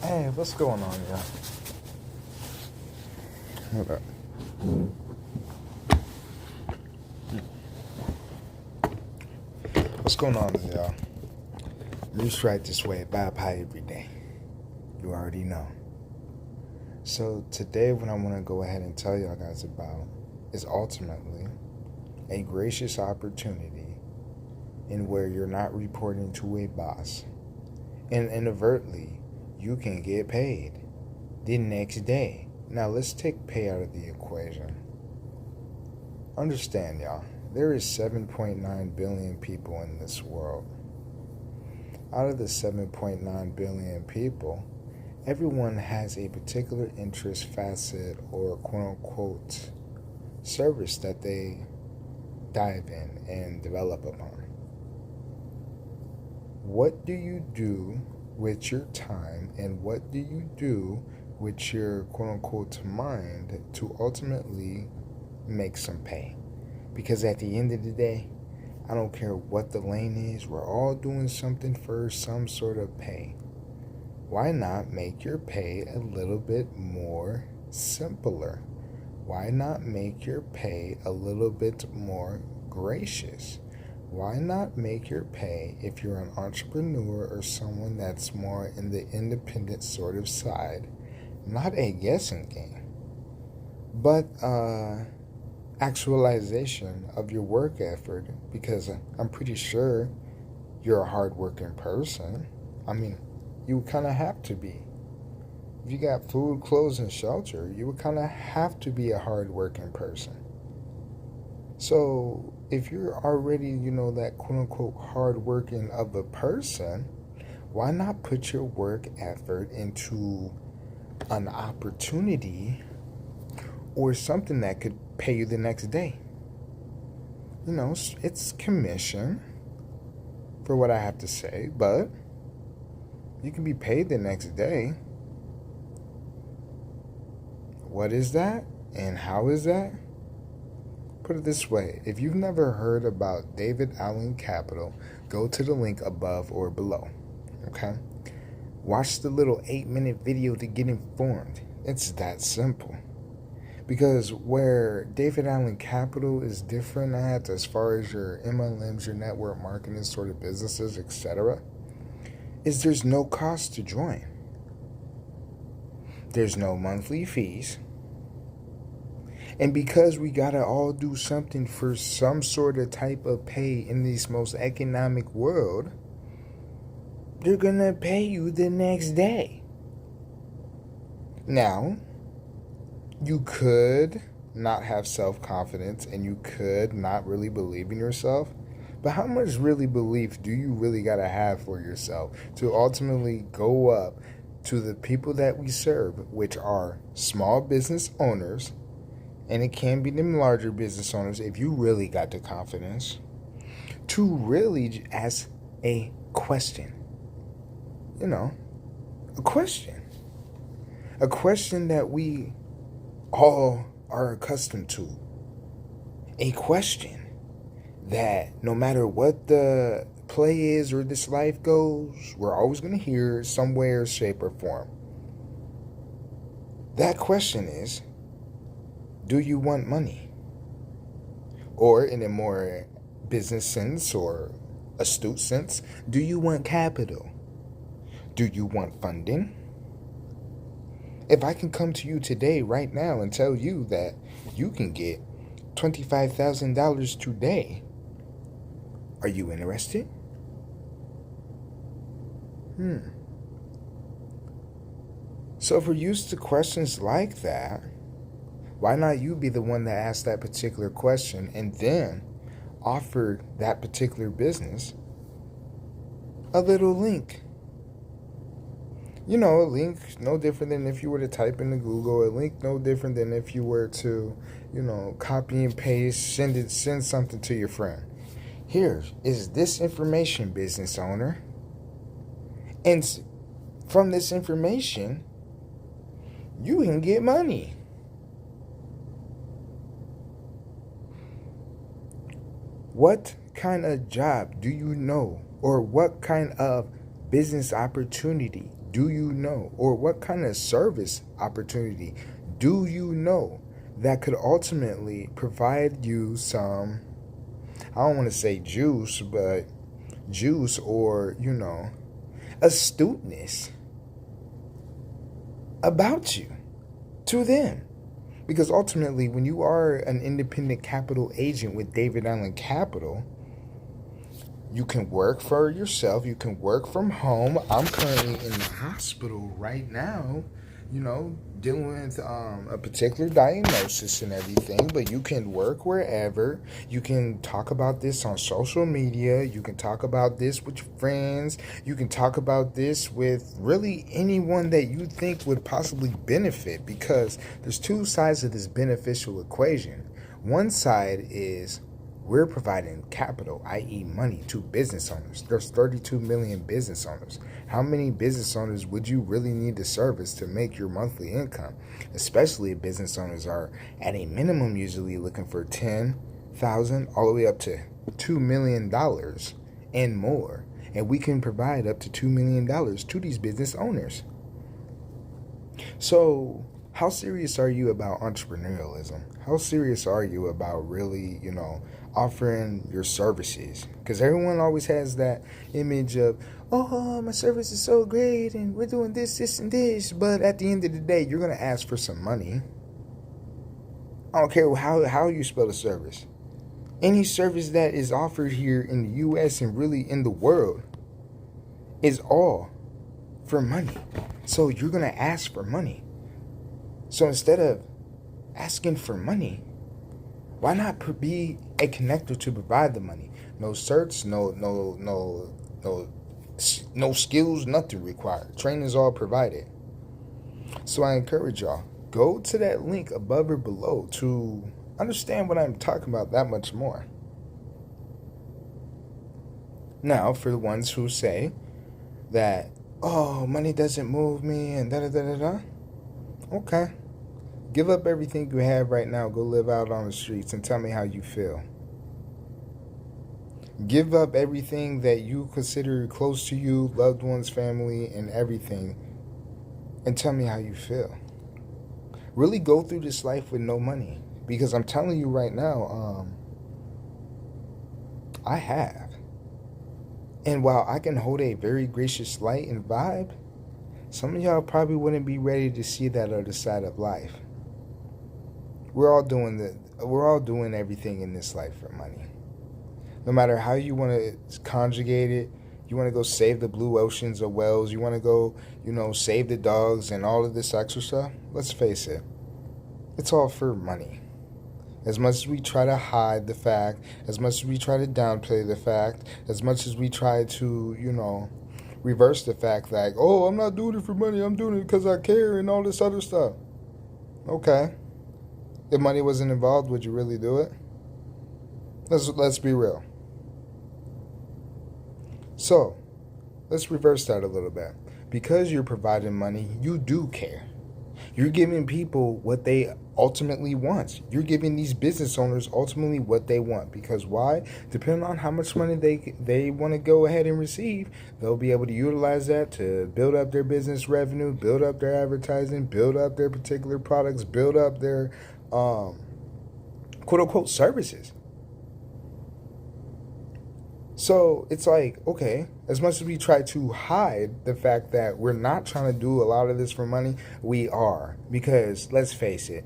Hey, what's going on, y'all? Hold up. What's going on, y'all? Roost right this way, bye pie every day. You already know. So today, what I want to go ahead and tell y'all guys about is ultimately a gracious opportunity in where you're not reporting to a boss, and inadvertently you can get paid the next day. Now let's take pay out of the equation. Understand, y'all, there is 7.9 billion people in this world. Out of the 7.9 billion people, everyone has a particular interest, facet, or quote-unquote service that they dive in and develop upon. What do you do with your time, and what do you do with your quote-unquote mind to ultimately make some pay? Because at the end of the day, I don't care what the lane is, we're all doing something for some sort of pay. Why not make your pay a little bit more simpler? Why not make your pay a little bit more gracious? Why not make your pay, if you're an entrepreneur or someone that's more in the independent sort of side, not a guessing game, but actualization of your work effort? Because I'm pretty sure you're a hardworking person. I mean, you would kind of have to be. If you got food, clothes, and shelter, you would kind of have to be a hardworking person. So if you're already, that quote-unquote hardworking of a person, why not put your work effort into an opportunity or something that could pay you the next day? It's commission for what I have to say, but you can be paid the next day. What is that and how is that? Put it this way, if you've never heard about David Allen Capital, go to the link above or below, okay? Watch the little 8-minute video to get informed. It's that simple. Because where David Allen Capital is different at, as far as your MLMs, your network marketing sort of businesses, etc., is there's no cost to join. There's no monthly fees. And because we gotta all do something for some sort of type of pay in this most economic world, they're gonna pay you the next day. Now, you could not have self-confidence and you could not really believe in yourself, but how much really belief do you really gotta have for yourself to ultimately go up to the people that we serve, which are small business owners, and it can be them larger business owners, if you really got the confidence to really ask a question. A question. A question that we all are accustomed to. A question that no matter what the play is or this life goes, we're always going to hear somewhere, shape, or form. That question is, do you want money? Or in a more business sense or astute sense, do you want capital? Do you want funding? If I can come to you today, right now, and tell you that you can get $25,000 today, are you interested? So if we're used to questions like that, why not you be the one that asks that particular question and then offer that particular business a little link? A link no different than if you were to type into Google. A link no different than if you were to, copy and paste, send something to your friend. Here is this information, business owner. And from this information, you can get money. What kind of job do you know, or what kind of business opportunity do you know, or what kind of service opportunity do you know that could ultimately provide you some, I don't want to say juice, but juice or, astuteness about you to them? Because ultimately, when you are an independent capital agent with David Allen Capital, you can work for yourself. You can work from home. I'm currently in the hospital right now, dealing with a particular diagnosis and everything. But you can work wherever. You can talk about this on social media. You can talk about this with your friends. You can talk about this with really anyone that you think would possibly benefit, because there's two sides of this beneficial equation. One side is we're providing capital, i.e. money, to business owners. There's 32 million business owners. How many business owners would you really need to service to make your monthly income? Especially if business owners are at a minimum usually looking for $10,000 all the way up to $2 million and more. And we can provide up to $2 million to these business owners. So how serious are you about entrepreneurialism? How serious are you about really, offering your services? Because everyone always has that image of, oh, my service is so great and we're doing this, and this. But at the end of the day, you're going to ask for some money. I don't care how you spell the service. Any service that is offered here in the U.S. and really in the world is all for money. So you're going to ask for money. So instead of asking for money, why not be a connector to provide the money? No certs, no skills, nothing required. Training is all provided. So I encourage y'all, go to that link above or below to understand what I'm talking about that much more. Now, for the ones who say that, oh, money doesn't move me and da-da-da-da-da, okay. Give up everything you have right now. Go live out on the streets and tell me how you feel. Give up everything that you consider close to you, loved ones, family, and everything, and tell me how you feel. Really go through this life with no money. Because I'm telling you right now, I have. And while I can hold a very gracious light and vibe, some of y'all probably wouldn't be ready to see that other side of life. We're all doing everything in this life for money. No matter how you want to conjugate it, you want to go save the blue oceans or whales, you want to go, save the dogs and all of this extra stuff. Let's face it, it's all for money. As much as we try to hide the fact, as much as we try to downplay the fact, as much as we try to, reverse the fact that, oh, I'm not doing it for money, I'm doing it because I care and all this other stuff. Okay. If money wasn't involved, would you really do it? Let's be real. So, let's reverse that a little bit. Because you're providing money, you do care. You're giving people what they ultimately want. You're giving these business owners ultimately what they want. Because why? Depending on how much money they want to go ahead and receive, they'll be able to utilize that to build up their business revenue, build up their advertising, build up their particular products, build up their quote-unquote services. So it's like, okay, as much as we try to hide the fact that we're not trying to do a lot of this for money, we are. Because let's face it,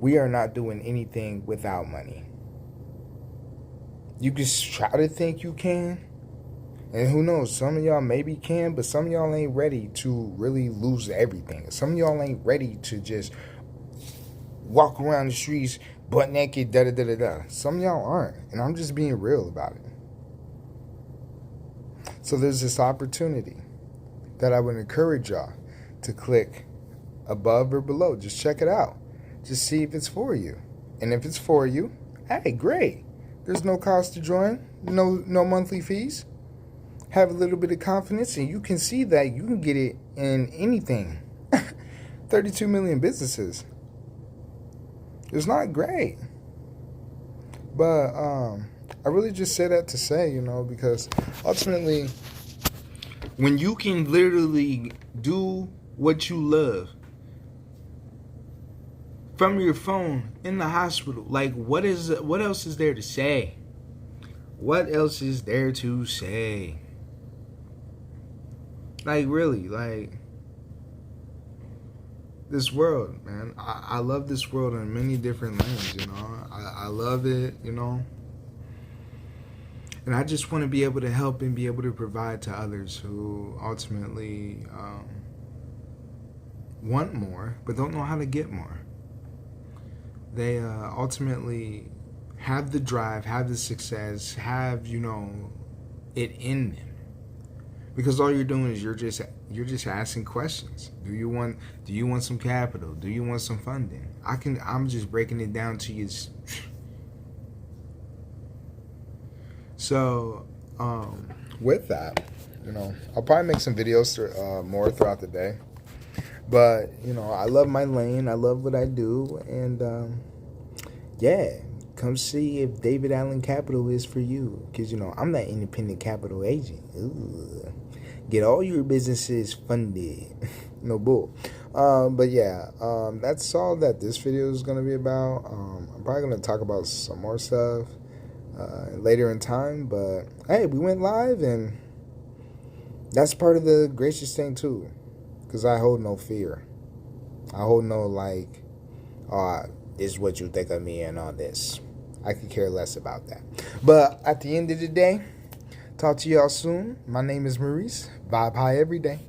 we are not doing anything without money. You just try to think you can, and who knows, some of y'all maybe can, but some of y'all ain't ready to really lose everything. Some of y'all ain't ready to just walk around the streets butt naked, da-da-da-da-da. Some of y'all aren't, and I'm just being real about it. So there's this opportunity that I would encourage y'all to click above or below. Just check it out. Just see if it's for you. And if it's for you, hey, great. There's no cost to join, no monthly fees. Have a little bit of confidence, and you can see that you can get it in anything. 32 million businesses. It's not great. But I really just say that to say, because ultimately When you can literally do what you love from your phone in the hospital, like what else is there to say? What else is there to say? Like really, like this world, man. I love this world on many different lanes, you know. I love it, you know. And I just want to be able to help and be able to provide to others who ultimately want more but don't know how to get more. They ultimately have the drive, have the success, have, you know, it in them. Because all you're doing is you're just asking questions. Do you want some capital? Do you want some funding? I'm just breaking it down to you. So, with that, you know, I'll probably make some videos more throughout the day. But, you know, I love my lane. I love what I do. And, yeah, come see if David Allen Capital is for you. Because, you know, I'm that independent capital agent. Ooh. Get all your businesses funded. No bull. But, yeah, that's all that this video is going to be about. I'm probably going to talk about some more stuff later in time, but hey, we went live, and that's part of the gracious thing too, because I hold no fear. I hold no like, this is what you think of me and all this. I could care less about that. But at the end of the day, talk to y'all soon. My name is Maurice. Vibe high every day.